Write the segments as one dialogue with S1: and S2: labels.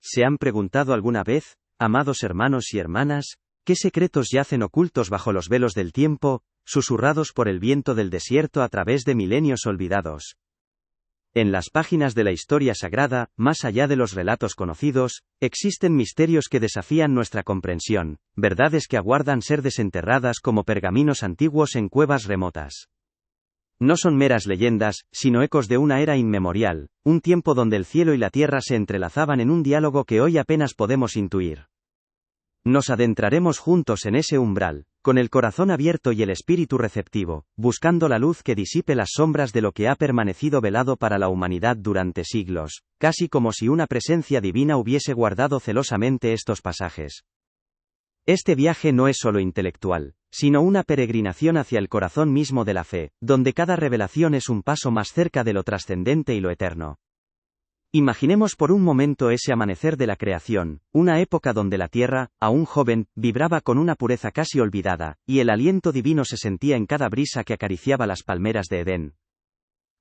S1: ¿Se han preguntado alguna vez, amados hermanos y hermanas, qué secretos yacen ocultos bajo los velos del tiempo, susurrados por el viento del desierto a través de milenios olvidados? En las páginas de la historia sagrada, más allá de los relatos conocidos, existen misterios que desafían nuestra comprensión, verdades que aguardan ser desenterradas como pergaminos antiguos en cuevas remotas. No son meras leyendas, sino ecos de una era inmemorial, un tiempo donde el cielo y la tierra se entrelazaban en un diálogo que hoy apenas podemos intuir. Nos adentraremos juntos en ese umbral, con el corazón abierto y el espíritu receptivo, buscando la luz que disipe las sombras de lo que ha permanecido velado para la humanidad durante siglos, casi como si una presencia divina hubiese guardado celosamente estos pasajes. Este viaje no es solo intelectual, sino una peregrinación hacia el corazón mismo de la fe, donde cada revelación es un paso más cerca de lo trascendente y lo eterno. Imaginemos por un momento ese amanecer de la creación, una época donde la tierra, aún joven, vibraba con una pureza casi olvidada, y el aliento divino se sentía en cada brisa que acariciaba las palmeras de Edén.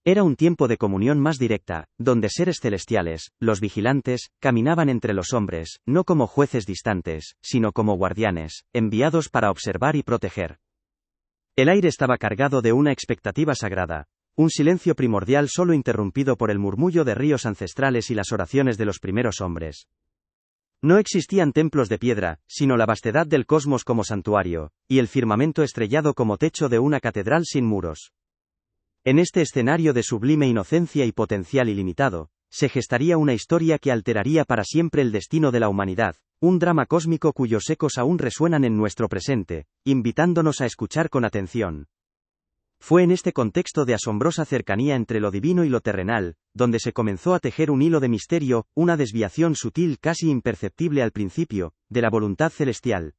S1: Era un tiempo de comunión más directa, donde seres celestiales, los vigilantes, caminaban entre los hombres, no como jueces distantes, sino como guardianes, enviados para observar y proteger. El aire estaba cargado de una expectativa sagrada, un silencio primordial solo interrumpido por el murmullo de ríos ancestrales y las oraciones de los primeros hombres. No existían templos de piedra, sino la vastedad del cosmos como santuario, y el firmamento estrellado como techo de una catedral sin muros. En este escenario de sublime inocencia y potencial ilimitado, se gestaría una historia que alteraría para siempre el destino de la humanidad, un drama cósmico cuyos ecos aún resuenan en nuestro presente, invitándonos a escuchar con atención. Fue en este contexto de asombrosa cercanía entre lo divino y lo terrenal, donde se comenzó a tejer un hilo de misterio, una desviación sutil casi imperceptible al principio, de la voluntad celestial.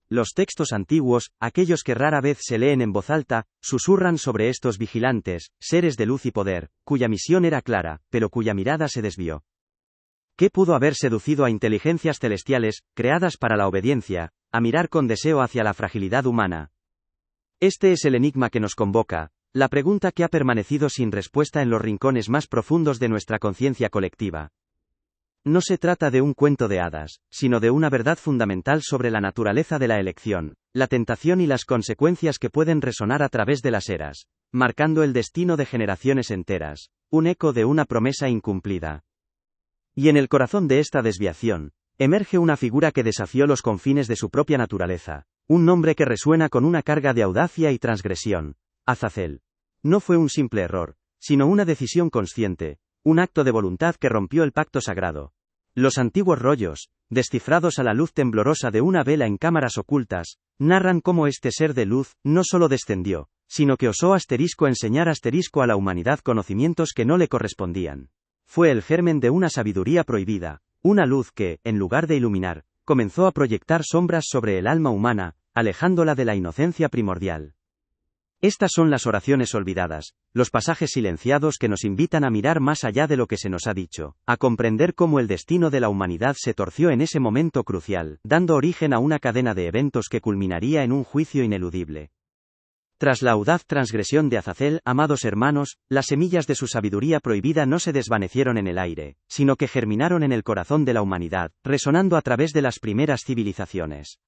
S1: Los textos antiguos, aquellos que rara vez se leen en voz alta, susurran sobre estos vigilantes, seres de luz y poder, cuya misión era clara, pero cuya mirada se desvió. ¿Qué pudo haber seducido a inteligencias celestiales, creadas para la obediencia, a mirar con deseo hacia la fragilidad humana? Este es el enigma que nos convoca, la pregunta que ha permanecido sin respuesta en los rincones más profundos de nuestra conciencia colectiva. No se trata de un cuento de hadas, sino de una verdad fundamental sobre la naturaleza de la elección, la tentación y las consecuencias que pueden resonar a través de las eras, marcando el destino de generaciones enteras, un eco de una promesa incumplida. Y en el corazón de esta desviación, emerge una figura que desafió los confines de su propia naturaleza, un nombre que resuena con una carga de audacia y transgresión: Azazel. No fue un simple error, sino una decisión consciente, un acto de voluntad que rompió el pacto sagrado. Los antiguos rollos, descifrados a la luz temblorosa de una vela en cámaras ocultas, narran cómo este ser de luz no solo descendió, sino que osó enseñar a la humanidad conocimientos que no le correspondían. Fue el germen de una sabiduría prohibida, una luz que, en lugar de iluminar, comenzó a proyectar sombras sobre el alma humana, alejándola de la inocencia primordial. Estas son las oraciones olvidadas, los pasajes silenciados que nos invitan a mirar más allá de lo que se nos ha dicho, a comprender cómo el destino de la humanidad se torció en ese momento crucial, dando origen a una cadena de eventos que culminaría en un juicio ineludible. Tras la audaz transgresión de Azazel, amados hermanos, las semillas de su sabiduría prohibida no se desvanecieron en el aire, sino que germinaron en el corazón de la humanidad, resonando a través de las primeras civilizaciones.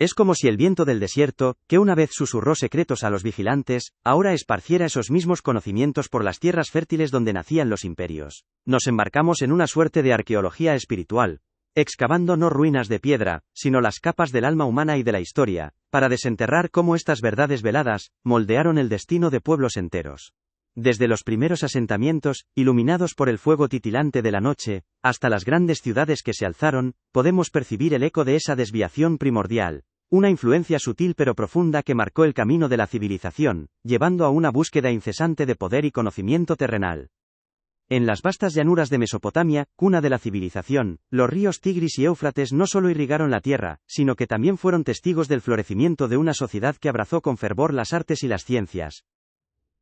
S1: Es como si el viento del desierto, que una vez susurró secretos a los vigilantes, ahora esparciera esos mismos conocimientos por las tierras fértiles donde nacían los imperios. Nos embarcamos en una suerte de arqueología espiritual, excavando no ruinas de piedra, sino las capas del alma humana y de la historia, para desenterrar cómo estas verdades veladas moldearon el destino de pueblos enteros. Desde los primeros asentamientos, iluminados por el fuego titilante de la noche, hasta las grandes ciudades que se alzaron, podemos percibir el eco de esa desviación primordial, una influencia sutil pero profunda que marcó el camino de la civilización, llevando a una búsqueda incesante de poder y conocimiento terrenal. En las vastas llanuras de Mesopotamia, cuna de la civilización, los ríos Tigris y Éufrates no solo irrigaron la tierra, sino que también fueron testigos del florecimiento de una sociedad que abrazó con fervor las artes y las ciencias.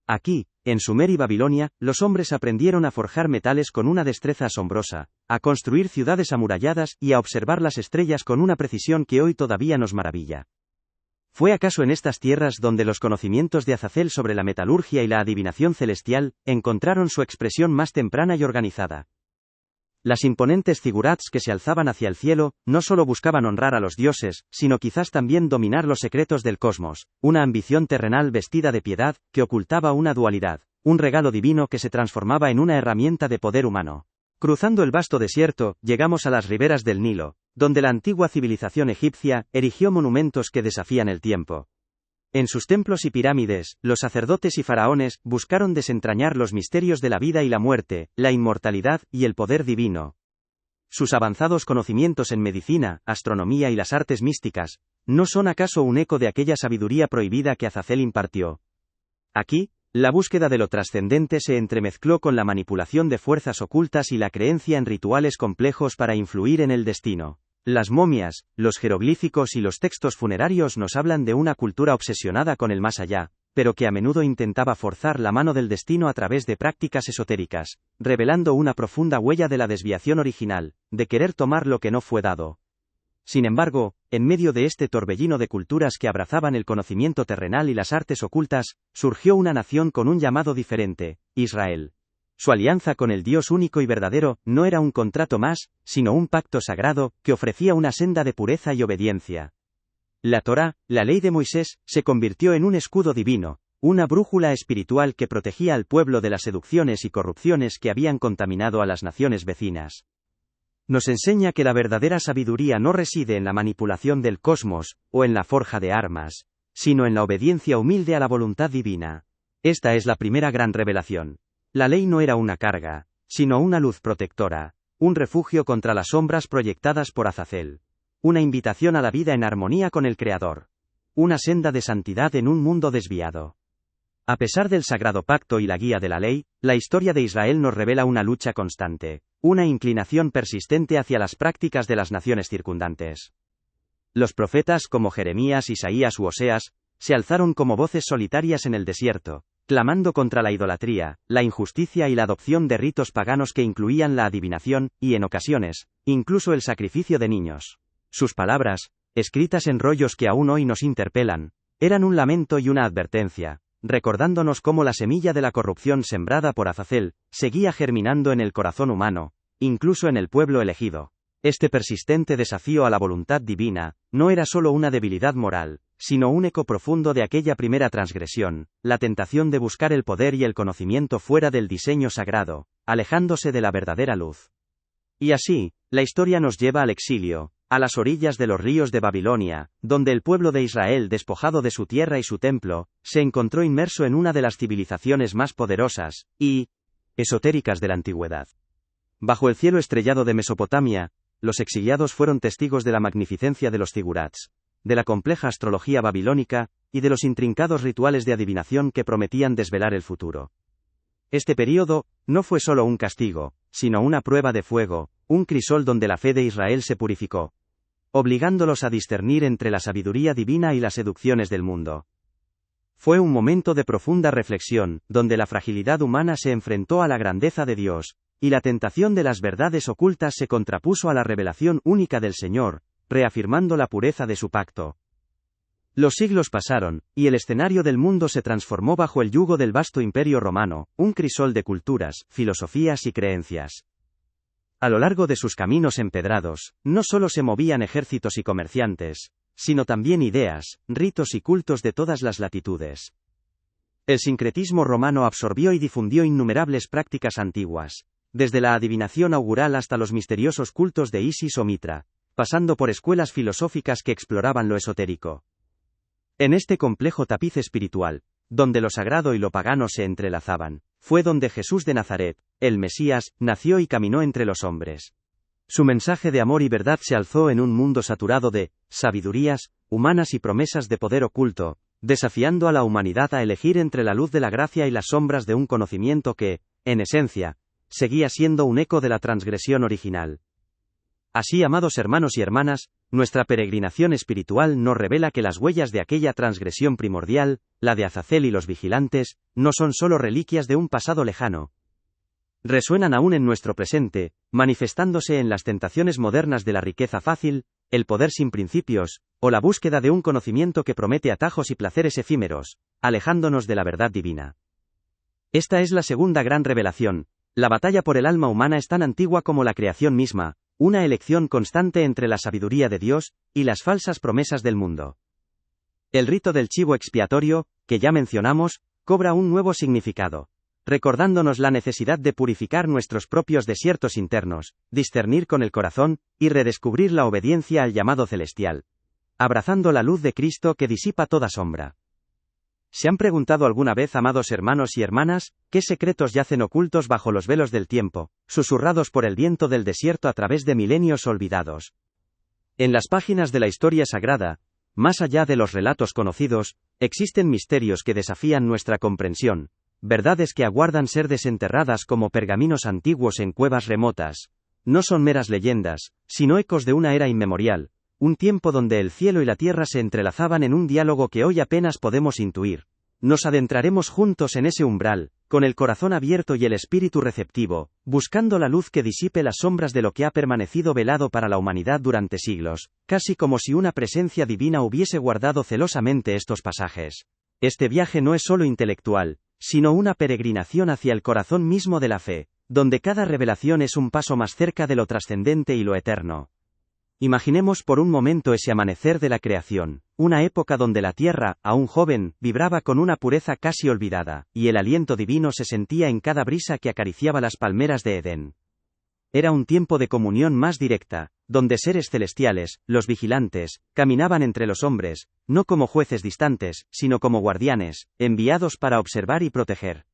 S1: Aquí, en Sumer y Babilonia, los hombres aprendieron a forjar metales con una destreza asombrosa, a construir ciudades amuralladas y a observar las estrellas con una precisión que hoy todavía nos maravilla. ¿Fue acaso en estas tierras donde los conocimientos de Azazel sobre la metalurgia y la adivinación celestial encontraron su expresión más temprana y organizada? Las imponentes zigurats que se alzaban hacia el cielo, no solo buscaban honrar a los dioses, sino quizás también dominar los secretos del cosmos, una ambición terrenal vestida de piedad, que ocultaba una dualidad, un regalo divino que se transformaba en una herramienta de poder humano. Cruzando el vasto desierto, llegamos a las riberas del Nilo, donde la antigua civilización egipcia erigió monumentos que desafían el tiempo. En sus templos y pirámides, los sacerdotes y faraones buscaron desentrañar los misterios de la vida y la muerte, la inmortalidad y el poder divino. Sus avanzados conocimientos en medicina, astronomía y las artes místicas, ¿no son acaso un eco de aquella sabiduría prohibida que Azazel impartió? Aquí, la búsqueda de lo trascendente se entremezcló con la manipulación de fuerzas ocultas y la creencia en rituales complejos para influir en el destino. Las momias, los jeroglíficos y los textos funerarios nos hablan de una cultura obsesionada con el más allá, pero que a menudo intentaba forzar la mano del destino a través de prácticas esotéricas, revelando una profunda huella de la desviación original, de querer tomar lo que no fue dado. Sin embargo, en medio de este torbellino de culturas que abrazaban el conocimiento terrenal y las artes ocultas, surgió una nación con un llamado diferente, Israel. Su alianza con el Dios único y verdadero no era un contrato más, sino un pacto sagrado, que ofrecía una senda de pureza y obediencia. La Torá, la ley de Moisés, se convirtió en un escudo divino, una brújula espiritual que protegía al pueblo de las seducciones y corrupciones que habían contaminado a las naciones vecinas. Nos enseña que la verdadera sabiduría no reside en la manipulación del cosmos, o en la forja de armas, sino en la obediencia humilde a la voluntad divina. Esta es la primera gran revelación. La ley no era una carga, sino una luz protectora, un refugio contra las sombras proyectadas por Azazel, una invitación a la vida en armonía con el Creador, una senda de santidad en un mundo desviado. A pesar del sagrado pacto y la guía de la ley, la historia de Israel nos revela una lucha constante, una inclinación persistente hacia las prácticas de las naciones circundantes. Los profetas como Jeremías, Isaías u Oseas, se alzaron como voces solitarias en el desierto, clamando contra la idolatría, la injusticia y la adopción de ritos paganos que incluían la adivinación, y en ocasiones, incluso el sacrificio de niños. Sus palabras, escritas en rollos que aún hoy nos interpelan, eran un lamento y una advertencia, recordándonos cómo la semilla de la corrupción sembrada por Azazel, seguía germinando en el corazón humano, incluso en el pueblo elegido. Este persistente desafío a la voluntad divina, no era solo una debilidad moral, sino un eco profundo de aquella primera transgresión, la tentación de buscar el poder y el conocimiento fuera del diseño sagrado, alejándose de la verdadera luz. Y así, la historia nos lleva al exilio, a las orillas de los ríos de Babilonia, donde el pueblo de Israel, despojado de su tierra y su templo, se encontró inmerso en una de las civilizaciones más poderosas y esotéricas de la antigüedad. Bajo el cielo estrellado de Mesopotamia, los exiliados fueron testigos de la magnificencia de los zigurats, de la compleja astrología babilónica, y de los intrincados rituales de adivinación que prometían desvelar el futuro. Este período, no fue solo un castigo, sino una prueba de fuego, un crisol donde la fe de Israel se purificó, obligándolos a discernir entre la sabiduría divina y las seducciones del mundo. Fue un momento de profunda reflexión, donde la fragilidad humana se enfrentó a la grandeza de Dios, y la tentación de las verdades ocultas se contrapuso a la revelación única del Señor, reafirmando la pureza de su pacto. Los siglos pasaron, y el escenario del mundo se transformó bajo el yugo del vasto imperio romano, un crisol de culturas, filosofías y creencias. A lo largo de sus caminos empedrados, no solo se movían ejércitos y comerciantes, sino también ideas, ritos y cultos de todas las latitudes. El sincretismo romano absorbió y difundió innumerables prácticas antiguas, desde la adivinación augural hasta los misteriosos cultos de Isis o Mitra, pasando por escuelas filosóficas que exploraban lo esotérico. En este complejo tapiz espiritual, donde lo sagrado y lo pagano se entrelazaban, fue donde Jesús de Nazaret, el Mesías, nació y caminó entre los hombres. Su mensaje de amor y verdad se alzó en un mundo saturado de sabidurías humanas y promesas de poder oculto, desafiando a la humanidad a elegir entre la luz de la gracia y las sombras de un conocimiento que, en esencia, seguía siendo un eco de la transgresión original. Así, amados hermanos y hermanas, nuestra peregrinación espiritual nos revela que las huellas de aquella transgresión primordial, la de Azazel y los vigilantes, no son solo reliquias de un pasado lejano. Resuenan aún en nuestro presente, manifestándose en las tentaciones modernas de la riqueza fácil, el poder sin principios, o la búsqueda de un conocimiento que promete atajos y placeres efímeros, alejándonos de la verdad divina. Esta es la segunda gran revelación, La batalla por el alma humana es tan antigua como la creación misma, una elección constante entre la sabiduría de Dios y las falsas promesas del mundo. El rito del chivo expiatorio, que ya mencionamos, cobra un nuevo significado, recordándonos la necesidad de purificar nuestros propios desiertos internos, discernir con el corazón, y redescubrir la obediencia al llamado celestial, abrazando la luz de Cristo que disipa toda sombra. ¿Se han preguntado alguna vez, amados hermanos y hermanas, qué secretos yacen ocultos bajo los velos del tiempo, susurrados por el viento del desierto a través de milenios olvidados? En las páginas de la historia sagrada, más allá de los relatos conocidos, existen misterios que desafían nuestra comprensión, verdades que aguardan ser desenterradas como pergaminos antiguos en cuevas remotas. No son meras leyendas, sino ecos de una era inmemorial, un tiempo donde el cielo y la tierra se entrelazaban en un diálogo que hoy apenas podemos intuir. Nos adentraremos juntos en ese umbral, con el corazón abierto y el espíritu receptivo, buscando la luz que disipe las sombras de lo que ha permanecido velado para la humanidad durante siglos, casi como si una presencia divina hubiese guardado celosamente estos pasajes. Este viaje no es solo intelectual, sino una peregrinación hacia el corazón mismo de la fe, donde cada revelación es un paso más cerca de lo trascendente y lo eterno. Imaginemos por un momento ese amanecer de la creación, una época donde la tierra, aún joven, vibraba con una pureza casi olvidada, y el aliento divino se sentía en cada brisa que acariciaba las palmeras de Edén. Era un tiempo de comunión más directa, donde seres celestiales, los vigilantes, caminaban entre los hombres, no como jueces distantes, sino como guardianes, enviados para observar y proteger.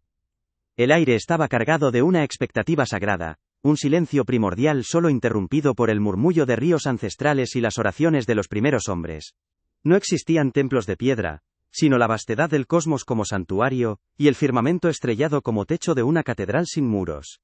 S1: El aire estaba cargado de una expectativa sagrada, un silencio primordial solo interrumpido por el murmullo de ríos ancestrales y las oraciones de los primeros hombres. No existían templos de piedra, sino la vastedad del cosmos como santuario, y el firmamento estrellado como techo de una catedral sin muros.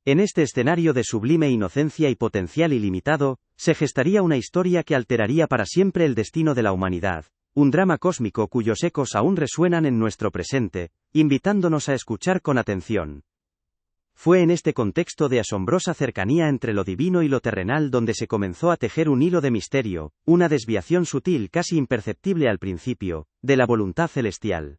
S1: En este escenario de sublime inocencia y potencial ilimitado, se gestaría una historia que alteraría para siempre el destino de la humanidad, un drama cósmico cuyos ecos aún resuenan en nuestro presente, invitándonos a escuchar con atención. Fue en este contexto de asombrosa cercanía entre lo divino y lo terrenal donde se comenzó a tejer un hilo de misterio, una desviación sutil casi imperceptible al principio, de la voluntad celestial.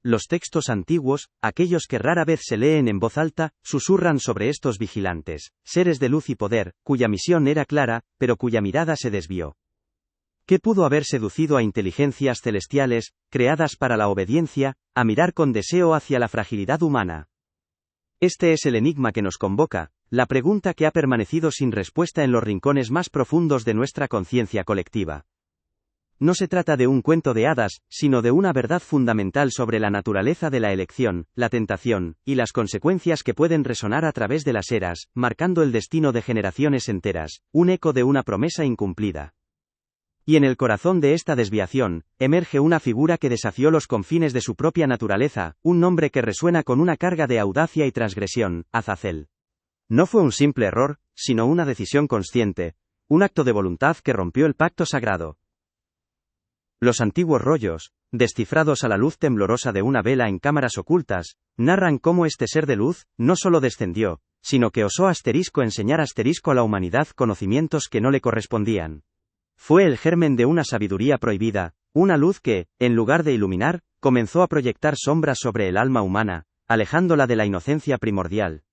S1: Los textos antiguos, aquellos que rara vez se leen en voz alta, susurran sobre estos vigilantes, seres de luz y poder, cuya misión era clara, pero cuya mirada se desvió. ¿Qué pudo haber seducido a inteligencias celestiales, creadas para la obediencia, a mirar con deseo hacia la fragilidad humana? Este es el enigma que nos convoca, la pregunta que ha permanecido sin respuesta en los rincones más profundos de nuestra conciencia colectiva. No se trata de un cuento de hadas, sino de una verdad fundamental sobre la naturaleza de la elección, la tentación, y las consecuencias que pueden resonar a través de las eras, marcando el destino de generaciones enteras, un eco de una promesa incumplida. Y en el corazón de esta desviación, emerge una figura que desafió los confines de su propia naturaleza, un nombre que resuena con una carga de audacia y transgresión, Azazel. No fue un simple error, sino una decisión consciente, un acto de voluntad que rompió el pacto sagrado. Los antiguos rollos, descifrados a la luz temblorosa de una vela en cámaras ocultas, narran cómo este ser de luz, no solo descendió, sino que osó enseñar a la humanidad conocimientos que no le correspondían. Fue el germen de una sabiduría prohibida, una luz que, en lugar de iluminar, comenzó a proyectar sombras sobre el alma humana, alejándola de la inocencia primordial.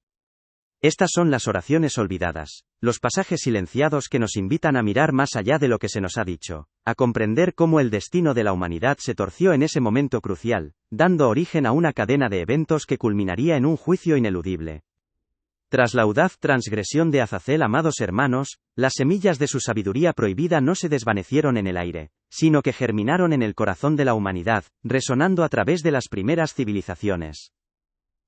S1: Estas son las oraciones olvidadas, los pasajes silenciados que nos invitan a mirar más allá de lo que se nos ha dicho, a comprender cómo el destino de la humanidad se torció en ese momento crucial, dando origen a una cadena de eventos que culminaría en un juicio ineludible. Tras la audaz transgresión de Azazel, amados hermanos, las semillas de su sabiduría prohibida no se desvanecieron en el aire, sino que germinaron en el corazón de la humanidad, resonando a través de las primeras civilizaciones.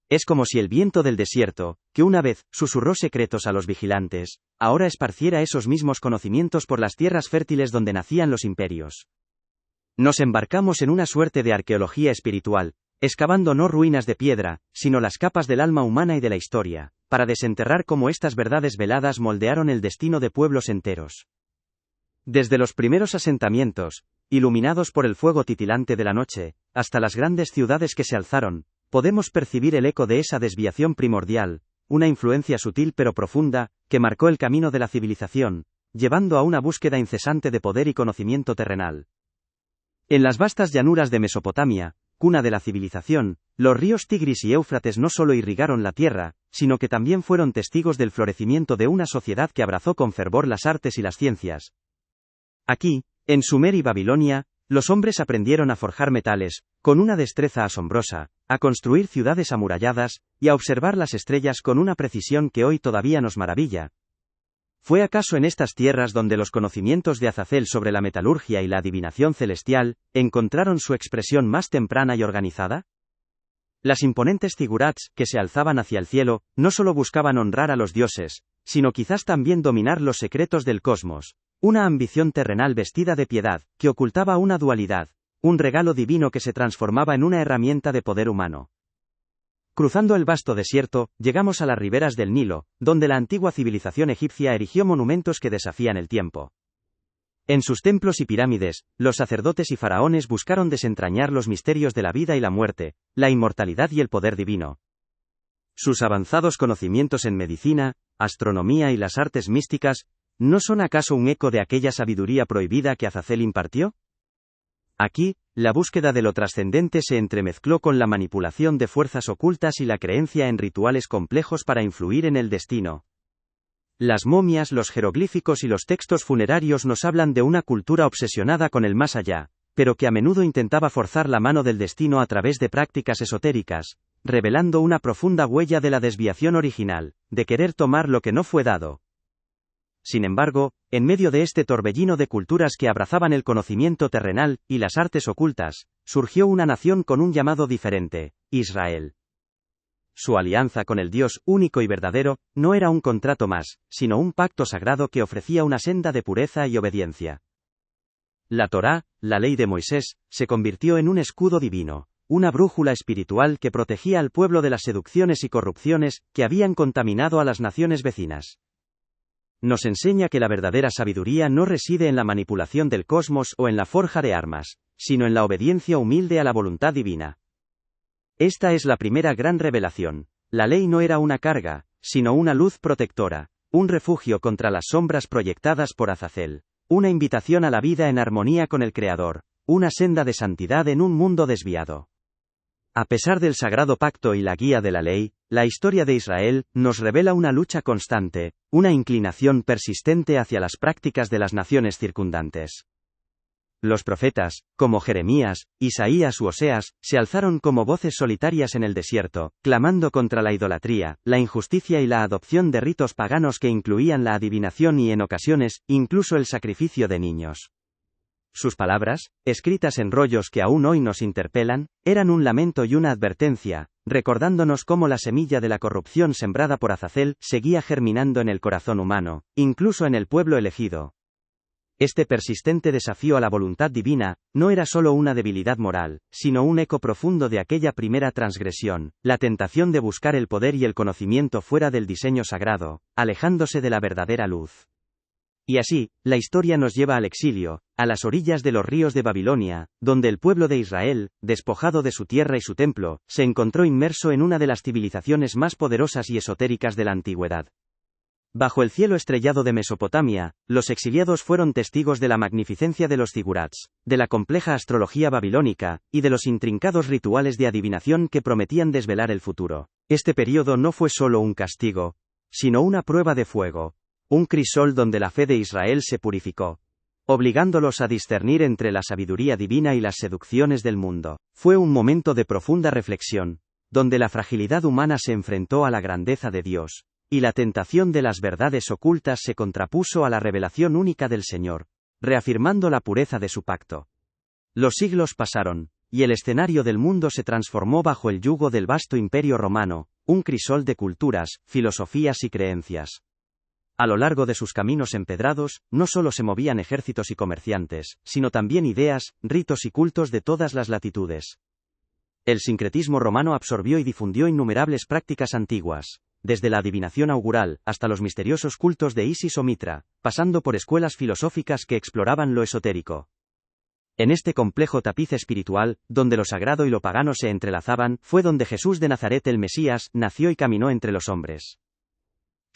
S1: Es como si el viento del desierto, que una vez susurró secretos a los vigilantes, ahora esparciera esos mismos conocimientos por las tierras fértiles donde nacían los imperios. Nos embarcamos en una suerte de arqueología espiritual, excavando no ruinas de piedra, sino las capas del alma humana y de la historia, para desenterrar cómo estas verdades veladas moldearon el destino de pueblos enteros. Desde los primeros asentamientos, iluminados por el fuego titilante de la noche, hasta las grandes ciudades que se alzaron, podemos percibir el eco de esa desviación primordial, una influencia sutil pero profunda, que marcó el camino de la civilización, llevando a una búsqueda incesante de poder y conocimiento terrenal. En las vastas llanuras de Mesopotamia, cuna de la civilización, los ríos Tigris y Éufrates no solo irrigaron la tierra, sino que también fueron testigos del florecimiento de una sociedad que abrazó con fervor las artes y las ciencias. Aquí, en Sumer y Babilonia, los hombres aprendieron a forjar metales, con una destreza asombrosa, a construir ciudades amuralladas, y a observar las estrellas con una precisión que hoy todavía nos maravilla. ¿Fue acaso en estas tierras donde los conocimientos de Azazel sobre la metalurgia y la adivinación celestial encontraron su expresión más temprana y organizada? Las imponentes zigurats, que se alzaban hacia el cielo, no solo buscaban honrar a los dioses, sino quizás también dominar los secretos del cosmos, una ambición terrenal vestida de piedad, que ocultaba una dualidad, un regalo divino que se transformaba en una herramienta de poder humano. Cruzando el vasto desierto, llegamos a las riberas del Nilo, donde la antigua civilización egipcia erigió monumentos que desafían el tiempo. En sus templos y pirámides, los sacerdotes y faraones buscaron desentrañar los misterios de la vida y la muerte, la inmortalidad y el poder divino. Sus avanzados conocimientos en medicina, astronomía y las artes místicas, ¿no son acaso un eco de aquella sabiduría prohibida que Azazel impartió? Aquí, la búsqueda de lo trascendente se entremezcló con la manipulación de fuerzas ocultas y la creencia en rituales complejos para influir en el destino. Las momias, los jeroglíficos y los textos funerarios nos hablan de una cultura obsesionada con el más allá, pero que a menudo intentaba forzar la mano del destino a través de prácticas esotéricas, revelando una profunda huella de la desviación original, de querer tomar lo que no fue dado. Sin embargo, en medio de este torbellino de culturas que abrazaban el conocimiento terrenal y las artes ocultas, surgió una nación con un llamado diferente, Israel. Su alianza con el Dios único y verdadero no era un contrato más, sino un pacto sagrado que ofrecía una senda de pureza y obediencia. La Torá, la ley de Moisés, se convirtió en un escudo divino, una brújula espiritual que protegía al pueblo de las seducciones y corrupciones que habían contaminado a las naciones vecinas. Nos enseña que la verdadera sabiduría no reside en la manipulación del cosmos o en la forja de armas, sino en la obediencia humilde a la voluntad divina. Esta es la primera gran revelación. La ley no era una carga, sino una luz protectora, un refugio contra las sombras proyectadas por Azazel, una invitación a la vida en armonía con el Creador, una senda de santidad en un mundo desviado. A pesar del sagrado pacto y la guía de la ley, la historia de Israel nos revela una lucha constante, una inclinación persistente hacia las prácticas de las naciones circundantes. Los profetas, como Jeremías, Isaías u Oseas, se alzaron como voces solitarias en el desierto, clamando contra la idolatría, la injusticia y la adopción de ritos paganos que incluían la adivinación y en ocasiones, incluso el sacrificio de niños. Sus palabras, escritas en rollos que aún hoy nos interpelan, eran un lamento y una advertencia, recordándonos cómo la semilla de la corrupción sembrada por Azazel seguía germinando en el corazón humano, incluso en el pueblo elegido. Este persistente desafío a la voluntad divina, no era solo una debilidad moral, sino un eco profundo de aquella primera transgresión, la tentación de buscar el poder y el conocimiento fuera del diseño sagrado, alejándose de la verdadera luz. Y así, la historia nos lleva al exilio, a las orillas de los ríos de Babilonia, donde el pueblo de Israel, despojado de su tierra y su templo, se encontró inmerso en una de las civilizaciones más poderosas y esotéricas de la antigüedad. Bajo el cielo estrellado de Mesopotamia, los exiliados fueron testigos de la magnificencia de los zigurats, de la compleja astrología babilónica, y de los intrincados rituales de adivinación que prometían desvelar el futuro. Este período no fue solo un castigo, sino una prueba de fuego. Un crisol donde la fe de Israel se purificó, obligándolos a discernir entre la sabiduría divina y las seducciones del mundo. Fue un momento de profunda reflexión, donde la fragilidad humana se enfrentó a la grandeza de Dios, y la tentación de las verdades ocultas se contrapuso a la revelación única del Señor, reafirmando la pureza de su pacto. Los siglos pasaron, y el escenario del mundo se transformó bajo el yugo del vasto imperio romano, un crisol de culturas, filosofías y creencias. A lo largo de sus caminos empedrados, no solo se movían ejércitos y comerciantes, sino también ideas, ritos y cultos de todas las latitudes. El sincretismo romano absorbió y difundió innumerables prácticas antiguas, desde la adivinación augural, hasta los misteriosos cultos de Isis o Mitra, pasando por escuelas filosóficas que exploraban lo esotérico. En este complejo tapiz espiritual, donde lo sagrado y lo pagano se entrelazaban, fue donde Jesús de Nazaret el Mesías nació y caminó entre los hombres.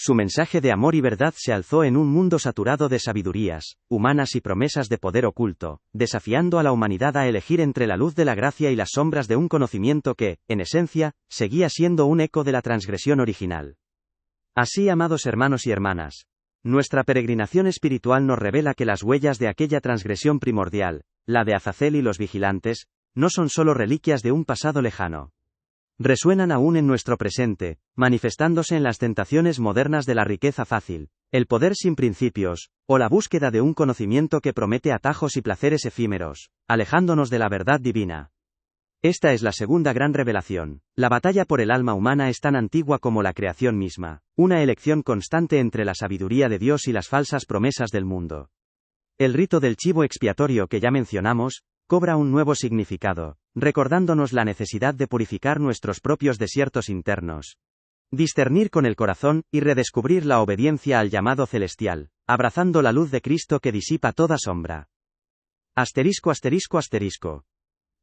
S1: Su mensaje de amor y verdad se alzó en un mundo saturado de sabidurías humanas y promesas de poder oculto, desafiando a la humanidad a elegir entre la luz de la gracia y las sombras de un conocimiento que, en esencia, seguía siendo un eco de la transgresión original. Así, amados hermanos y hermanas, nuestra peregrinación espiritual nos revela que las huellas de aquella transgresión primordial, la de Azazel y los vigilantes, no son solo reliquias de un pasado lejano. Resuenan aún en nuestro presente, manifestándose en las tentaciones modernas de la riqueza fácil, el poder sin principios, o la búsqueda de un conocimiento que promete atajos y placeres efímeros, alejándonos de la verdad divina. Esta es la segunda gran revelación. La batalla por el alma humana es tan antigua como la creación misma, una elección constante entre la sabiduría de Dios y las falsas promesas del mundo. El rito del chivo expiatorio que ya mencionamos, cobra un nuevo significado, recordándonos la necesidad de purificar nuestros propios desiertos internos, discernir con el corazón y redescubrir la obediencia al llamado celestial, abrazando la luz de Cristo que disipa toda sombra. *****.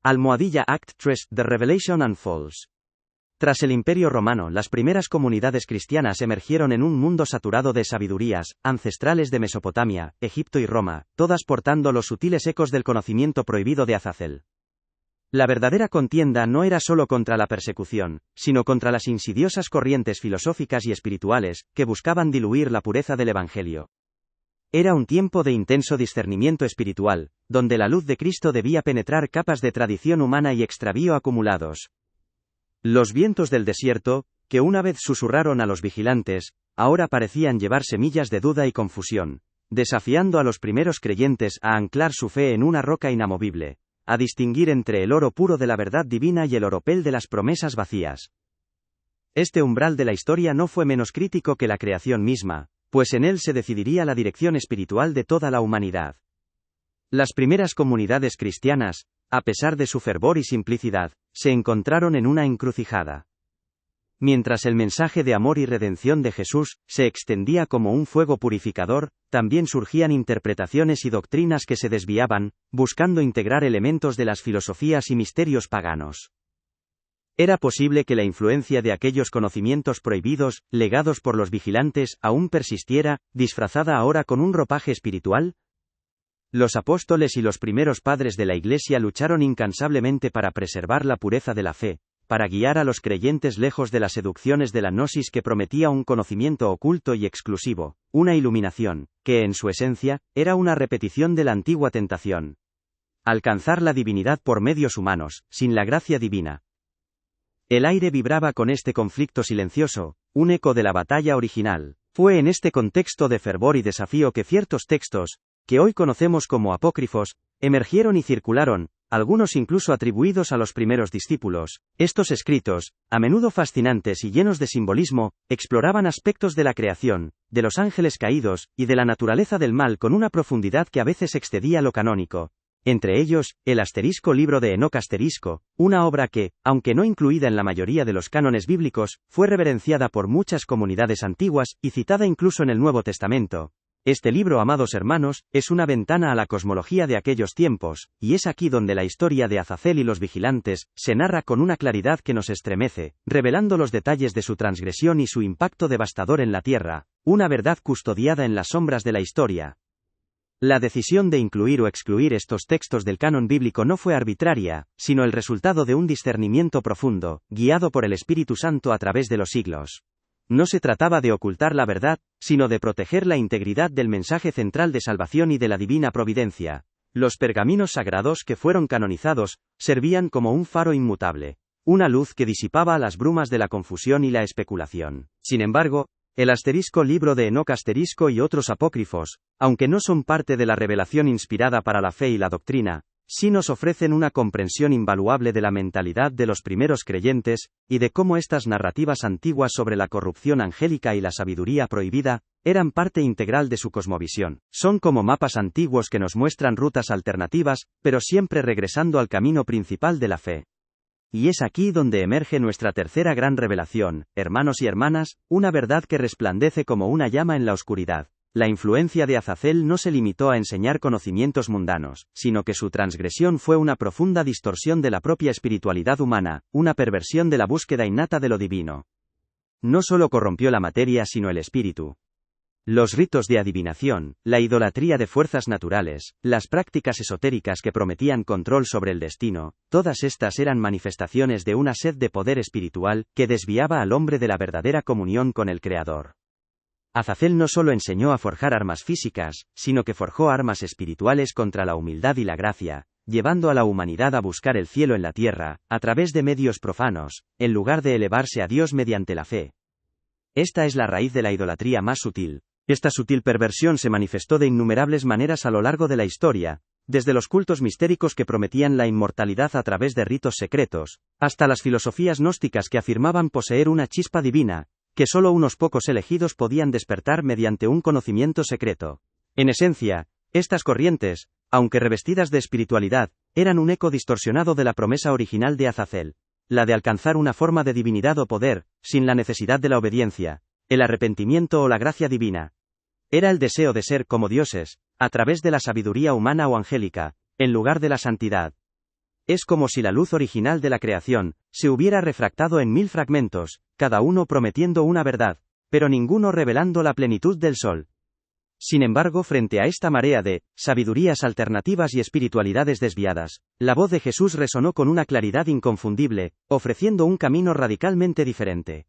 S1: Almohadilla Act 3, The Revelation Unfolds. Tras el Imperio Romano, las primeras comunidades cristianas emergieron en un mundo saturado de sabidurías, ancestrales de Mesopotamia, Egipto y Roma, todas portando los sutiles ecos del conocimiento prohibido de Azazel. La verdadera contienda no era solo contra la persecución, sino contra las insidiosas corrientes filosóficas y espirituales, que buscaban diluir la pureza del Evangelio. Era un tiempo de intenso discernimiento espiritual, donde la luz de Cristo debía penetrar capas de tradición humana y extravío acumulados. Los vientos del desierto, que una vez susurraron a los vigilantes, ahora parecían llevar semillas de duda y confusión, desafiando a los primeros creyentes a anclar su fe en una roca inamovible, a distinguir entre el oro puro de la verdad divina y el oropel de las promesas vacías. Este umbral de la historia no fue menos crítico que la creación misma, pues en él se decidiría la dirección espiritual de toda la humanidad. Las primeras comunidades cristianas, a pesar de su fervor y simplicidad, se encontraron en una encrucijada. Mientras el mensaje de amor y redención de Jesús se extendía como un fuego purificador, también surgían interpretaciones y doctrinas que se desviaban, buscando integrar elementos de las filosofías y misterios paganos. Era posible que la influencia de aquellos conocimientos prohibidos, legados por los vigilantes, aún persistiera, disfrazada ahora con un ropaje espiritual. Los apóstoles y los primeros padres de la Iglesia lucharon incansablemente para preservar la pureza de la fe, para guiar a los creyentes lejos de las seducciones de la gnosis que prometía un conocimiento oculto y exclusivo, una iluminación, que en su esencia, era una repetición de la antigua tentación. Alcanzar la divinidad por medios humanos, sin la gracia divina. El aire vibraba con este conflicto silencioso, un eco de la batalla original. Fue en este contexto de fervor y desafío que ciertos textos, que hoy conocemos como apócrifos, emergieron y circularon, algunos incluso atribuidos a los primeros discípulos. Estos escritos, a menudo fascinantes y llenos de simbolismo, exploraban aspectos de la creación, de los ángeles caídos, y de la naturaleza del mal con una profundidad que a veces excedía lo canónico. Entre ellos, el Libro de Enoc una obra que, aunque no incluida en la mayoría de los cánones bíblicos, fue reverenciada por muchas comunidades antiguas, y citada incluso en el Nuevo Testamento. Este libro, amados hermanos, es una ventana a la cosmología de aquellos tiempos, y es aquí donde la historia de Azazel y los vigilantes se narra con una claridad que nos estremece, revelando los detalles de su transgresión y su impacto devastador en la tierra, una verdad custodiada en las sombras de la historia. La decisión de incluir o excluir estos textos del canon bíblico no fue arbitraria, sino el resultado de un discernimiento profundo, guiado por el Espíritu Santo a través de los siglos. No se trataba de ocultar la verdad, sino de proteger la integridad del mensaje central de salvación y de la divina providencia. Los pergaminos sagrados que fueron canonizados, servían como un faro inmutable, una luz que disipaba las brumas de la confusión y la especulación. Sin embargo, el Libro de Enoc y otros apócrifos, aunque no son parte de la revelación inspirada para la fe y la doctrina, sí nos ofrecen una comprensión invaluable de la mentalidad de los primeros creyentes, y de cómo estas narrativas antiguas sobre la corrupción angélica y la sabiduría prohibida, eran parte integral de su cosmovisión. Son como mapas antiguos que nos muestran rutas alternativas, pero siempre regresando al camino principal de la fe. Y es aquí donde emerge nuestra tercera gran revelación, hermanos y hermanas, una verdad que resplandece como una llama en la oscuridad. La influencia de Azazel no se limitó a enseñar conocimientos mundanos, sino que su transgresión fue una profunda distorsión de la propia espiritualidad humana, una perversión de la búsqueda innata de lo divino. no solo corrompió la materia sino el espíritu. Los ritos de adivinación, la idolatría de fuerzas naturales, las prácticas esotéricas que prometían control sobre el destino, todas estas eran manifestaciones de una sed de poder espiritual que desviaba al hombre de la verdadera comunión con el Creador. Azazel no solo enseñó a forjar armas físicas, sino que forjó armas espirituales contra la humildad y la gracia, llevando a la humanidad a buscar el cielo en la tierra, a través de medios profanos, en lugar de elevarse a Dios mediante la fe. Esta es la raíz de la idolatría más sutil. Esta sutil perversión se manifestó de innumerables maneras a lo largo de la historia, desde los cultos mistéricos que prometían la inmortalidad a través de ritos secretos, hasta las filosofías gnósticas que afirmaban poseer una chispa divina, que solo unos pocos elegidos podían despertar mediante un conocimiento secreto. En esencia, estas corrientes, aunque revestidas de espiritualidad, eran un eco distorsionado de la promesa original de Azazel, la de alcanzar una forma de divinidad o poder, sin la necesidad de la obediencia, el arrepentimiento o la gracia divina. Era el deseo de ser como dioses, a través de la sabiduría humana o angélica, en lugar de la santidad. Es como si la luz original de la creación se hubiera refractado en 1000 fragmentos, cada uno prometiendo una verdad, pero ninguno revelando la plenitud del sol. Sin embargo, frente a esta marea de sabidurías alternativas y espiritualidades desviadas, la voz de Jesús resonó con una claridad inconfundible, ofreciendo un camino radicalmente diferente.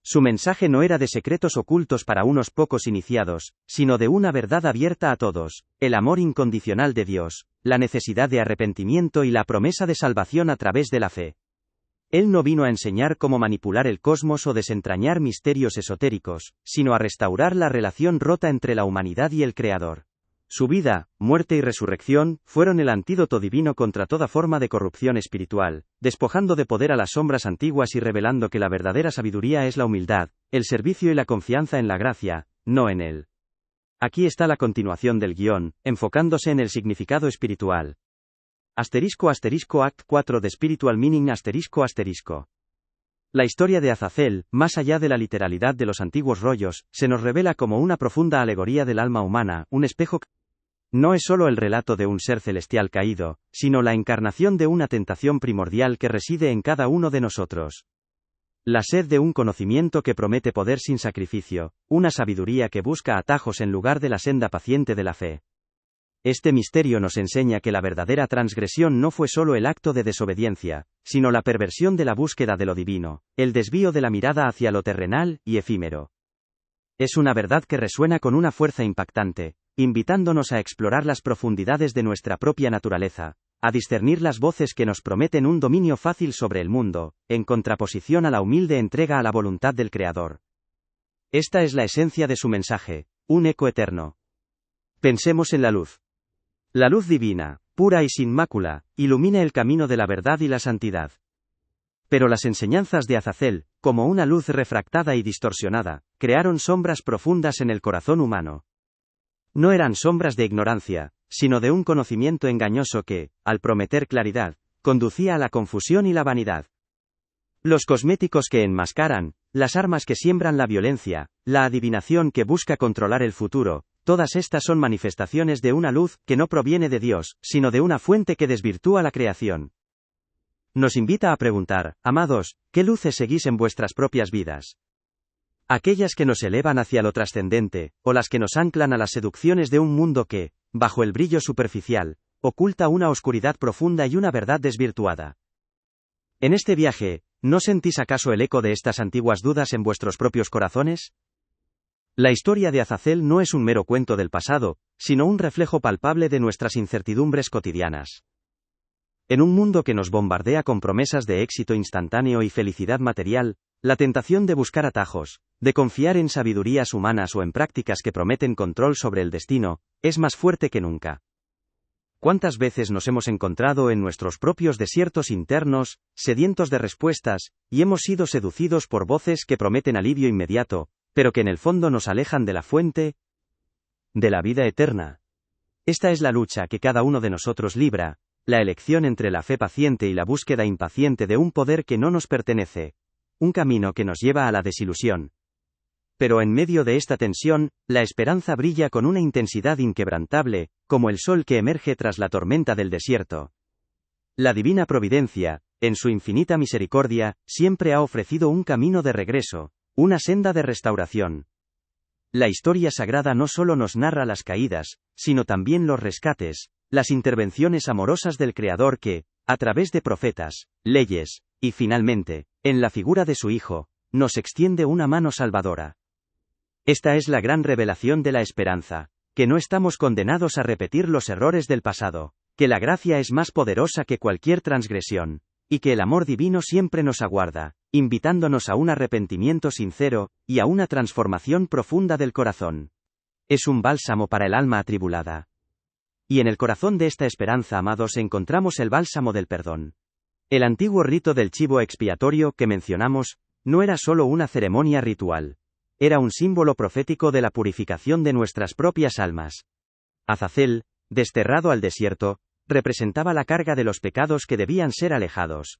S1: Su mensaje no era de secretos ocultos para unos pocos iniciados, sino de una verdad abierta a todos, el amor incondicional de Dios, la necesidad de arrepentimiento y la promesa de salvación a través de la fe. Él no vino a enseñar cómo manipular el cosmos o desentrañar misterios esotéricos, sino a restaurar la relación rota entre la humanidad y el Creador. Su vida, muerte y resurrección fueron el antídoto divino contra toda forma de corrupción espiritual, despojando de poder a las sombras antiguas y revelando que la verdadera sabiduría es la humildad, el servicio y la confianza en la gracia, no en él. Aquí está la continuación del guión, enfocándose en el significado espiritual. Act 4 de Spiritual Meaning ***. La historia de Azazel, más allá de la literalidad de los antiguos rollos, se nos revela como una profunda alegoría del alma humana, un espejo que no es solo el relato de un ser celestial caído, sino la encarnación de una tentación primordial que reside en cada uno de nosotros. La sed de un conocimiento que promete poder sin sacrificio, una sabiduría que busca atajos en lugar de la senda paciente de la fe. Este misterio nos enseña que la verdadera transgresión no fue solo el acto de desobediencia, sino la perversión de la búsqueda de lo divino, el desvío de la mirada hacia lo terrenal y efímero. Es una verdad que resuena con una fuerza impactante, invitándonos a explorar las profundidades de nuestra propia naturaleza, a discernir las voces que nos prometen un dominio fácil sobre el mundo, en contraposición a la humilde entrega a la voluntad del Creador. Esta es la esencia de su mensaje, un eco eterno. Pensemos en la luz. La luz divina, pura y sin mácula, ilumina el camino de la verdad y la santidad. Pero las enseñanzas de Azazel, como una luz refractada y distorsionada, crearon sombras profundas en el corazón humano. No eran sombras de ignorancia, sino de un conocimiento engañoso que, al prometer claridad, conducía a la confusión y la vanidad. Los cosméticos que enmascaran, las armas que siembran la violencia, la adivinación que busca controlar el futuro, todas estas son manifestaciones de una luz que no proviene de Dios, sino de una fuente que desvirtúa la creación. Nos invita a preguntar, amados, ¿qué luces seguís en vuestras propias vidas? ¿Aquellas que nos elevan hacia lo trascendente, o las que nos anclan a las seducciones de un mundo que, bajo el brillo superficial, oculta una oscuridad profunda y una verdad desvirtuada? En este viaje, ¿no sentís acaso el eco de estas antiguas dudas en vuestros propios corazones? La historia de Azazel no es un mero cuento del pasado, sino un reflejo palpable de nuestras incertidumbres cotidianas. En un mundo que nos bombardea con promesas de éxito instantáneo y felicidad material, la tentación de buscar atajos, de confiar en sabidurías humanas o en prácticas que prometen control sobre el destino, es más fuerte que nunca. ¿Cuántas veces nos hemos encontrado en nuestros propios desiertos internos, sedientos de respuestas, y hemos sido seducidos por voces que prometen alivio inmediato, pero que en el fondo nos alejan de la fuente de la vida eterna? Esta es la lucha que cada uno de nosotros libra, la elección entre la fe paciente y la búsqueda impaciente de un poder que no nos pertenece, un camino que nos lleva a la desilusión. Pero en medio de esta tensión, la esperanza brilla con una intensidad inquebrantable, como el sol que emerge tras la tormenta del desierto. La divina providencia, en su infinita misericordia, siempre ha ofrecido un camino de regreso, Una senda de restauración. La historia sagrada no solo nos narra las caídas, sino también los rescates, las intervenciones amorosas del Creador que, a través de profetas, leyes, y finalmente, en la figura de su Hijo, nos extiende una mano salvadora. Esta es la gran revelación de la esperanza, que no estamos condenados a repetir los errores del pasado, que la gracia es más poderosa que cualquier transgresión, y que el amor divino siempre nos aguarda, invitándonos a un arrepentimiento sincero, y a una transformación profunda del corazón. Es un bálsamo para el alma atribulada. Y en el corazón de esta esperanza, amados, encontramos el bálsamo del perdón. El antiguo rito del chivo expiatorio que mencionamos, no era solo una ceremonia ritual. Era un símbolo profético de la purificación de nuestras propias almas. Azazel, desterrado al desierto, representaba la carga de los pecados que debían ser alejados.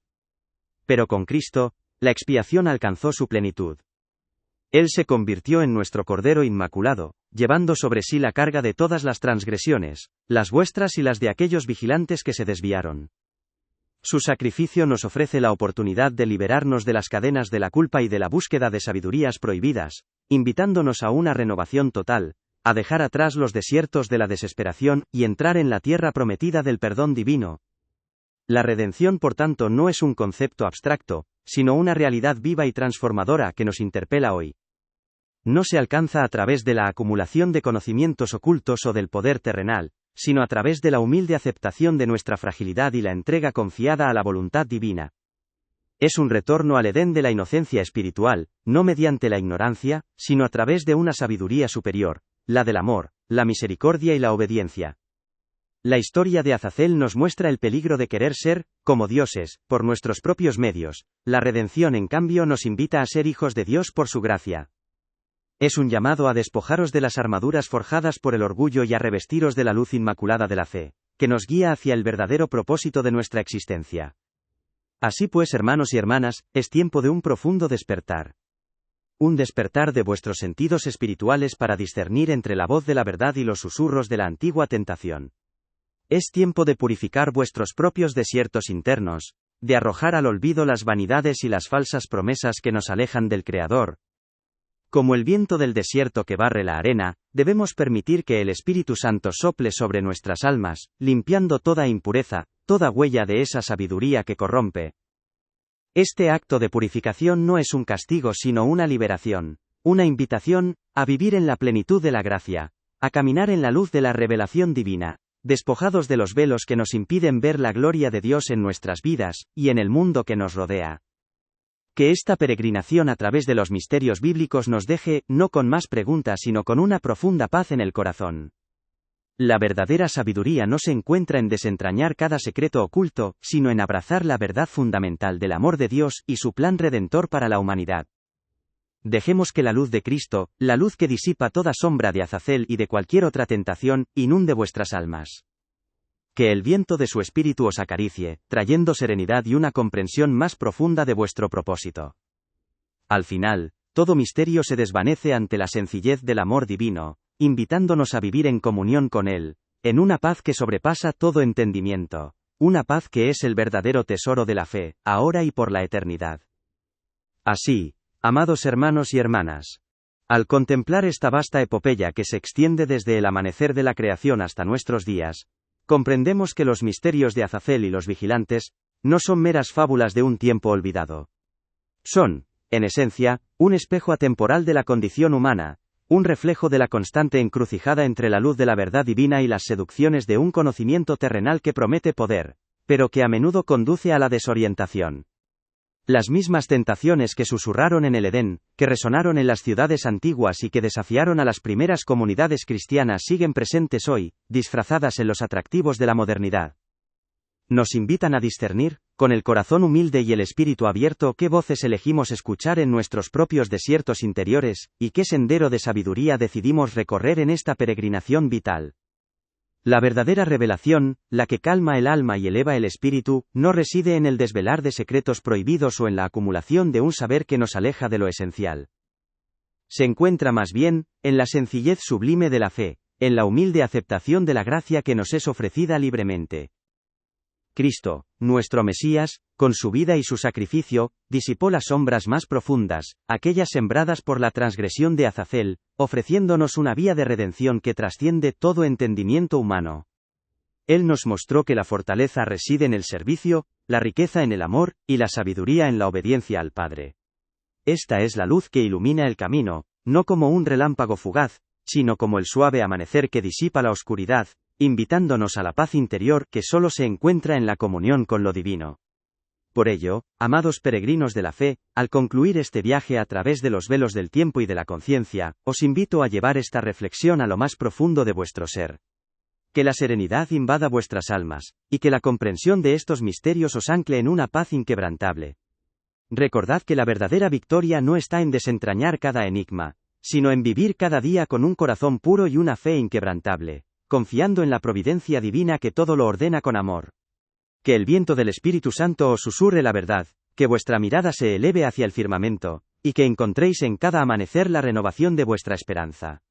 S1: Pero con Cristo, la expiación alcanzó su plenitud. Él se convirtió en nuestro Cordero Inmaculado, llevando sobre sí la carga de todas las transgresiones, las vuestras y las de aquellos vigilantes que se desviaron. Su sacrificio nos ofrece la oportunidad de liberarnos de las cadenas de la culpa y de la búsqueda de sabidurías prohibidas, invitándonos a una renovación total, a dejar atrás los desiertos de la desesperación y entrar en la tierra prometida del perdón divino. La redención, por tanto, no es un concepto abstracto, sino una realidad viva y transformadora que nos interpela hoy. No se alcanza a través de la acumulación de conocimientos ocultos o del poder terrenal, sino a través de la humilde aceptación de nuestra fragilidad y la entrega confiada a la voluntad divina. Es un retorno al Edén de la inocencia espiritual, no mediante la ignorancia, sino a través de una sabiduría superior, la del amor, la misericordia y la obediencia. La historia de Azazel nos muestra el peligro de querer ser, como dioses, por nuestros propios medios. La redención, en cambio, nos invita a ser hijos de Dios por su gracia. Es un llamado a despojaros de las armaduras forjadas por el orgullo y a revestiros de la luz inmaculada de la fe, que nos guía hacia el verdadero propósito de nuestra existencia. Así pues, hermanos y hermanas, es tiempo de un profundo despertar. Un despertar de vuestros sentidos espirituales para discernir entre la voz de la verdad y los susurros de la antigua tentación. Es tiempo de purificar vuestros propios desiertos internos, de arrojar al olvido las vanidades y las falsas promesas que nos alejan del Creador. Como el viento del desierto que barre la arena, debemos permitir que el Espíritu Santo sople sobre nuestras almas, limpiando toda impureza, toda huella de esa sabiduría que corrompe. Este acto de purificación no es un castigo sino una liberación, una invitación a vivir en la plenitud de la gracia, a caminar en la luz de la revelación divina, despojados de los velos que nos impiden ver la gloria de Dios en nuestras vidas, y en el mundo que nos rodea. Que esta peregrinación a través de los misterios bíblicos nos deje, no con más preguntas sino con una profunda paz en el corazón. La verdadera sabiduría no se encuentra en desentrañar cada secreto oculto, sino en abrazar la verdad fundamental del amor de Dios y su plan redentor para la humanidad. Dejemos que la luz de Cristo, la luz que disipa toda sombra de Azazel y de cualquier otra tentación, inunde vuestras almas. Que el viento de su espíritu os acaricie, trayendo serenidad y una comprensión más profunda de vuestro propósito. Al final, todo misterio se desvanece ante la sencillez del amor divino, invitándonos a vivir en comunión con Él, en una paz que sobrepasa todo entendimiento, una paz que es el verdadero tesoro de la fe, ahora y por la eternidad. Así, amados hermanos y hermanas, al contemplar esta vasta epopeya que se extiende desde el amanecer de la creación hasta nuestros días, comprendemos que los misterios de Azazel y los vigilantes, no son meras fábulas de un tiempo olvidado. Son, en esencia, un espejo atemporal de la condición humana, un reflejo de la constante encrucijada entre la luz de la verdad divina y las seducciones de un conocimiento terrenal que promete poder, pero que a menudo conduce a la desorientación. Las mismas tentaciones que susurraron en el Edén, que resonaron en las ciudades antiguas y que desafiaron a las primeras comunidades cristianas siguen presentes hoy, disfrazadas en los atractivos de la modernidad. Nos invitan a discernir, con el corazón humilde y el espíritu abierto, qué voces elegimos escuchar en nuestros propios desiertos interiores, y qué sendero de sabiduría decidimos recorrer en esta peregrinación vital. La verdadera revelación, la que calma el alma y eleva el espíritu, no reside en el desvelar de secretos prohibidos o en la acumulación de un saber que nos aleja de lo esencial. Se encuentra más bien, en la sencillez sublime de la fe, en la humilde aceptación de la gracia que nos es ofrecida libremente. Cristo, nuestro Mesías, con su vida y su sacrificio, disipó las sombras más profundas, aquellas sembradas por la transgresión de Azazel, ofreciéndonos una vía de redención que trasciende todo entendimiento humano. Él nos mostró que la fortaleza reside en el servicio, la riqueza en el amor, y la sabiduría en la obediencia al Padre. Esta es la luz que ilumina el camino, no como un relámpago fugaz, sino como el suave amanecer que disipa la oscuridad, invitándonos a la paz interior que solo se encuentra en la comunión con lo divino. Por ello, amados peregrinos de la fe, al concluir este viaje a través de los velos del tiempo y de la conciencia, os invito a llevar esta reflexión a lo más profundo de vuestro ser. Que la serenidad invada vuestras almas, y que la comprensión de estos misterios os ancle en una paz inquebrantable. Recordad que la verdadera victoria no está en desentrañar cada enigma, sino en vivir cada día con un corazón puro y una fe inquebrantable, confiando en la providencia divina que todo lo ordena con amor. Que el viento del Espíritu Santo os susurre la verdad, que vuestra mirada se eleve hacia el firmamento, y que encontréis en cada amanecer la renovación de vuestra esperanza.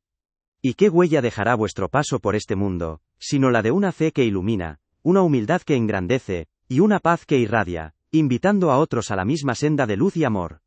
S1: ¿Y qué huella dejará vuestro paso por este mundo, sino la de una fe que ilumina, una humildad que engrandece, y una paz que irradia, invitando a otros a la misma senda de luz y amor?